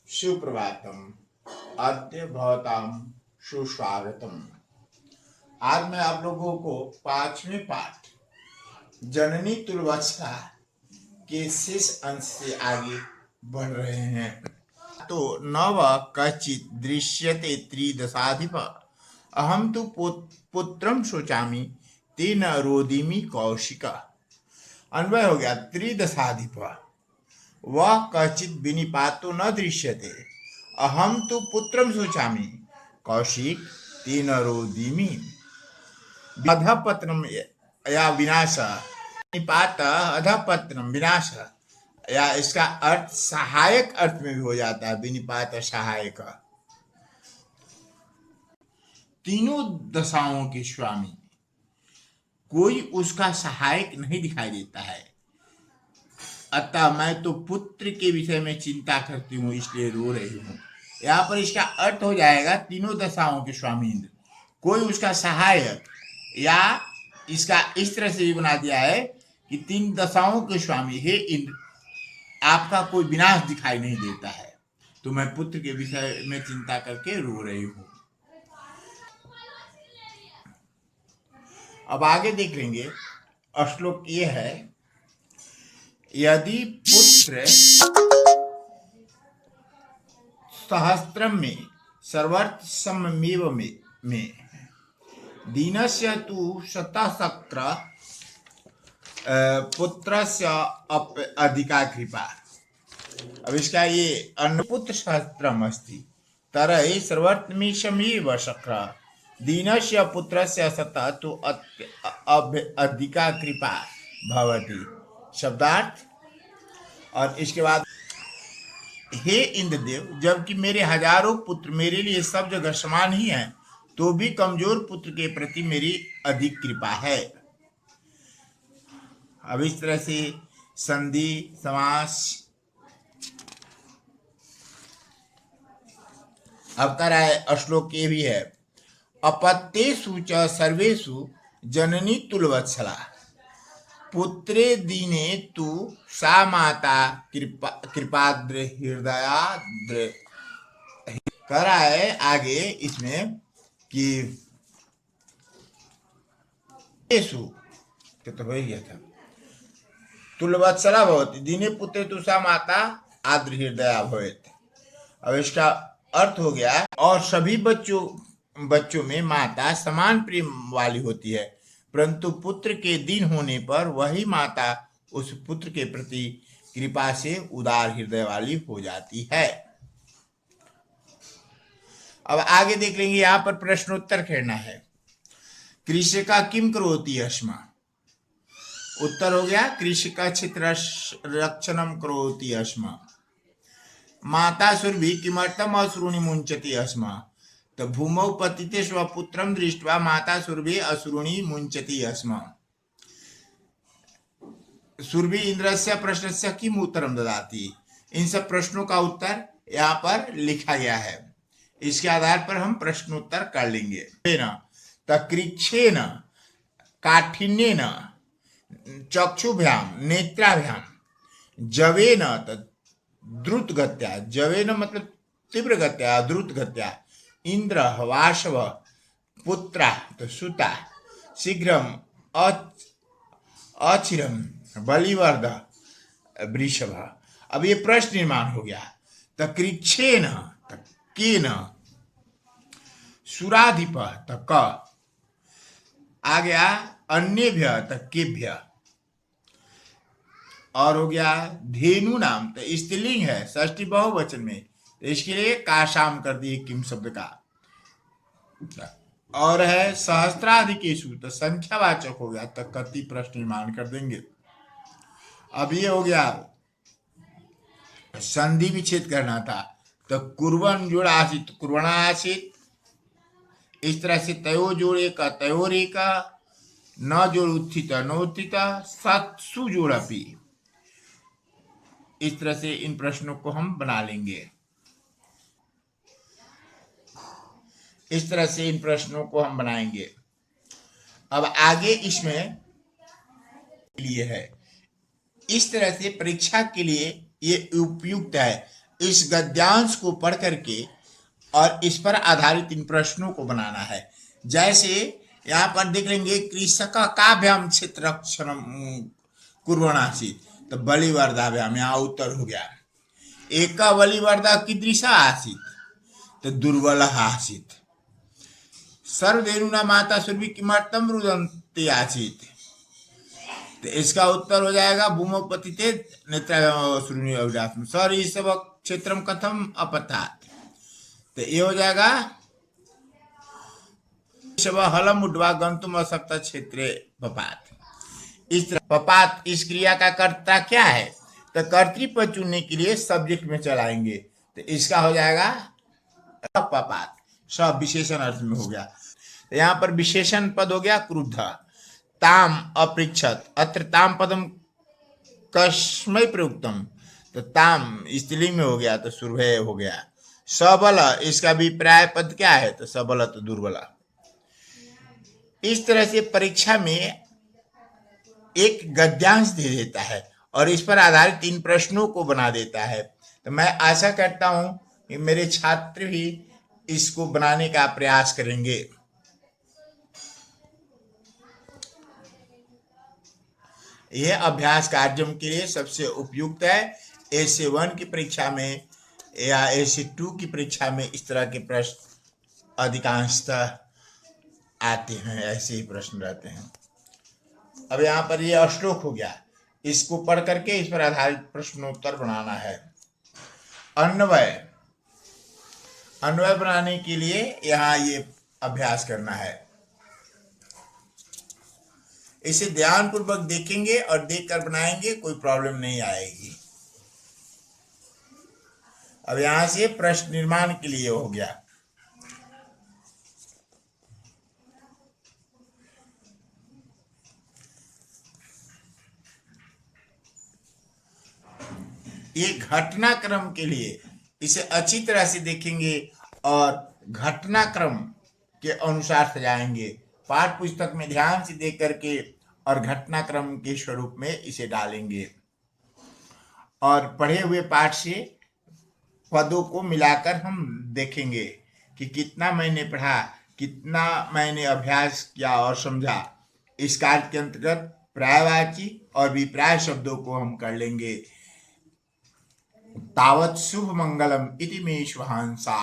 सुप्रभातम। अद्य भवताम सुस्वागतम। आज मैं आप लोगों को पांचवें पाठ जननी तुलवत्सा के शेष अंश से आगे बढ़ रहे हैं। तो नव कचित दृश्यते त्रिदशाधिप अहम तो पुत्रम शोचामि तेन रोदिमि कौशिक। अन्वय हो गया। त्रिदशाधिप वह कचित विनिपातो न दृश्यते अहम तो पुत्रम शोचामि कौशिक तेन रोदिमि। अधपतनम या विनाश, निपात अधपतनम विनाश, या इसका अर्थ सहायक अर्थ में भी हो जाता है। विनिपात सहायक। तीनों दशाओं के स्वामी, कोई उसका सहायक नहीं दिखाई देता है। अतः मैं तो पुत्र के विषय में चिंता करती हूँ, इसलिए रो रही हूँ। यहाँ पर इसका अर्थ हो जाएगा तीनों दशाओं के स्वामी इंद्र, कोई उसका सहायक, या इसका इस तरह से भी बना दिया है कि तीन दशाओं के स्वामी हे इंद्र, आपका कोई विनाश दिखाई नहीं देता है, तो मैं पुत्र के विषय में चिंता करके रो रही हूँ। अब आगे देख लेंगे। श्लोक ये है, यदि पुत्र सहस्त्रम में सर्वर्थ सममेव में दीनस्य तु शतशक्र पुत्रस्य अधिका कृपा। अब इसका ये अन्नपुत्र सहस्त्रम अस्ति तरह सर्वर्तमीशमेव शक्र दीनस्य पुत्रस्य शतः तु अधिका कृपा भवति। शब्दार्थ। और इसके बाद, हे इंद्रदेव, जबकि मेरे हजारों पुत्र मेरे लिए सब जगह समान ही हैं, तो भी कमजोर पुत्र के प्रति मेरी अधिक कृपा है। अब इस तरह से संधि समास। अब कर आए श्लोक ये भी है, अपत्येषु च सर्वेषु जननी तुलवत्सला पुत्रे दीने तु सा माता कृपाद्र हृदया। कर आए आगे इसमें कि तो हो गया था, तुलवत्सला भवति दीने पुत्रे तु सा माता आद्र हृदया भवेत। अब इसका अर्थ हो गया, और सभी बच्चों में माता समान प्रेम वाली होती है, परंतु पुत्र के दिन होने पर वही माता उस पुत्र के प्रति कृपा से उदार हृदय वाली हो जाती है। अब आगे देख लेंगे। यहाँ पर प्रश्नोत्तर करना है। कृषिका किम करोति अस्मा। उत्तर हो गया, कृषिका क्षेत्र रक्षणम करोति अस्मा। माता सुरभि किमर्थम असुरुणि मुंचति अस्मा। तो भूमौ पतिते स्वपुत्रम दृष्ट्वा माता सुरभि असुरुणि मुंचति अस्मा। सुरभि इंद्रस्य प्रश्नस्य किम उत्तरम ददाति। इन सब प्रश्नों का उत्तर यहाँ पर लिखा गया है, इसके आधार पर हम प्रश्नोत्तर कर लेंगे। तकृच्छेन काठिन्येन चक्षुभ्याम नेत्राभ्याम जवेन द्रुत गत्या, जवेन मतलब तीव्र गत्या द्रुत गत्या, इंद्र वाशव पुत्रा तो सुता शीघ्रम अचिरम बलिवर्ध वृषभ। अब ये प्रश्न निर्माण हो गया। तकृच्छेन केन, सुराधिप तक आ गया, अन्यभ्य तकेभ्य, और हो गया धेनु नाम तो स्त्रीलिंग है, षष्ठी बहुवचन में, तो इसके लिए काशाम कर दिए किम शब्द का। और है सहस्त्राधिकेषु तो संख्यावाचक हो गया, तो कति प्रश्न निर्माण कर देंगे। अब ये हो गया संधि विच्छेद करना था, तो कुर्वन जोड़ आसित कुर्वणा आसित, इस तरह से तयो जोड़े का तयोरे का, न जोड़ उत्थित नोत्थित, सत्सु जोड़ अपी। इस तरह से इन प्रश्नों को हम बना लेंगे। इस तरह से इन प्रश्नों को हम बनाएंगे। अब आगे इसमें लिए है, इस तरह से परीक्षा के लिए ये उपयुक्त है। इस गद्यांश को पढ़ करके और इस पर आधारित इन प्रश्नों को बनाना है। जैसे यहाँ पर देख लेंगे, कृषक काभ्याम क्षेत्रक्षणम कुर्वणासीत, तो बलिवर्धाभ्याम, यहाँ उत्तर हो गया। एक बलिवर्धा कीदृशा आसीत, तो दुर्बल आसीत। सर्वधेनुना माता सुरभि किमर्थम रुदन्ति आसीत, तो इसका उत्तर हो जाएगा भूमोपतिते नेत्र सर इस सब क्षेत्रम कथम अपतात, तो ये हो जाएगा हलम उड्वा गंतुम अशक्त क्षेत्रे पपात। इस तरह पपात इस क्रिया का कर्ता क्या है, तो कर्तृपद चुनने के लिए सब्जेक्ट में चलाएंगे, तो इसका हो जाएगा पपात, सब विशेषण अर्थ में हो गया। तो यहाँ पर विशेषण पद हो गया क्रुद्ध। ताम अपृक्षत, अत्र ताम पदम कस्मै प्रयुक्तम, तो ताम स्त्रीलिंग में हो गया, तो सुरभय हो गया। सबल, इसका भी प्राय पद क्या है, तो सबल, तो दुर्बल। इस तरह से परीक्षा में एक गद्यांश दे देता है और इस पर आधारित इन प्रश्नों को बना देता है। तो मैं आशा करता हूं कि मेरे छात्र भी इसको बनाने का प्रयास करेंगे। यह अभ्यास कार्यक्रम के लिए सबसे उपयुक्त है। एसे 1 की परीक्षा में या एसे 2 की परीक्षा में इस तरह के प्रश्न अधिकांशतः आते हैं, ऐसे ही प्रश्न रहते हैं। अब यहाँ पर ये श्लोक हो गया, इसको पढ़ करके इस पर आधारित प्रश्नोत्तर बनाना है। अन्वय, अन्वय बनाने के लिए यहाँ ये अभ्यास करना है। इसे ध्यानपूर्वक देखेंगे और देखकर बनाएंगे, कोई प्रॉब्लम नहीं आएगी। अब यहां से प्रश्न निर्माण के लिए हो गया। ये घटनाक्रम के लिए इसे अच्छी तरह से देखेंगे और घटनाक्रम के अनुसार सजाएंगे। पाठ पुस्तक में ध्यान से देख करके और घटनाक्रम के स्वरूप में इसे डालेंगे और पढ़े हुए पाठ से पदों को मिलाकर हम देखेंगे कि कितना मैंने पढ़ा, कितना मैंने अभ्यास किया और समझा। इस कार्य के अंतर्गत प्रायवाची और विप्राय शब्दों को हम कर लेंगे। तावत् शुभ मंगलम इति मे शुभांसा।